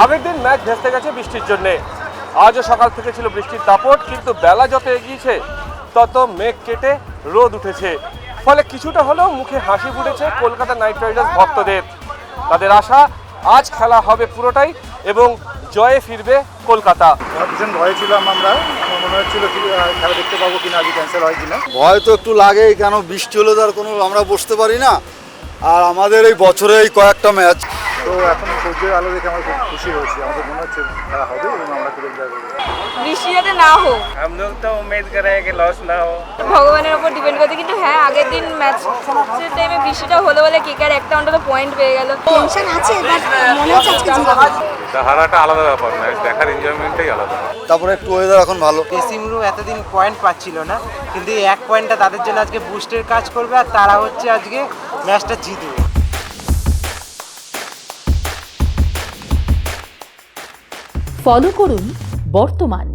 আগের দিন ম্যাচ ভেস্তে গেছে বৃষ্টির জন্যে। আজও সকাল থেকে ছিল বৃষ্টির দাপট, কিন্তু বেলা যত এগিয়েছে তত মেঘ কেটে রোদ উঠেছে। ফলে কিছুটা হলেও মুখে হাসি ফুটেছে কলকাতা নাইট রাইডার্স ভক্তদের। তাদের আশা আজ খেলা হবে পুরোটাই এবং জয়ে ফিরবে কলকাতা। ভীষণ ভয় ছিলাম আমরা, মনে হচ্ছিল কি খেলা দেখতে পাবো কিনা, আজকে ক্যান্সেল হয় কিনা। ভয় তো একটু লাগেই, কেন বৃষ্টি হলে তো আর কোনো আমরা বসতে পারি না। আর আমাদের এই বছরে এই কয়েকটা ম্যাচ, তো এখন সূর্যের আলো দেখে আমরা খুব খুশি হয়েছি। আমাদের মনে হচ্ছে খেলা হবে এবং আমরা খুব এনজয় করবো। বৃষ্টি যাতে না হোক, हम लोग तो उम्मीद कर रहे हैं कि लॉस ना हो। ভগবানের উপর ডিপেন্ড করতে। কিন্তু হ্যাঁ, আগের দিন ম্যাচের টাইমে বৃষ্টিটা হলো বলে কেকার একটা অন্তত পয়েন্ট পেয়ে গেল। টেনশন আছে, বাট মনে হচ্ছে আজকে জিতবে। হারাটা আলাদা ব্যাপার, ম্যাচ দেখার এনজয়মেন্টটাই আলাদা। তারপরে একটু ওয়েদার এখন ভালো। এসিমরু এতদিন পয়েন্ট পাচ্ছিল না, কিন্তু এই এক পয়েন্টটা তাদের জন্য আজকে বুস্টের কাজ করবে, আর তারা হচ্ছে আজকে ম্যাচটা জিতবে। ফলো করুন বর্তমান।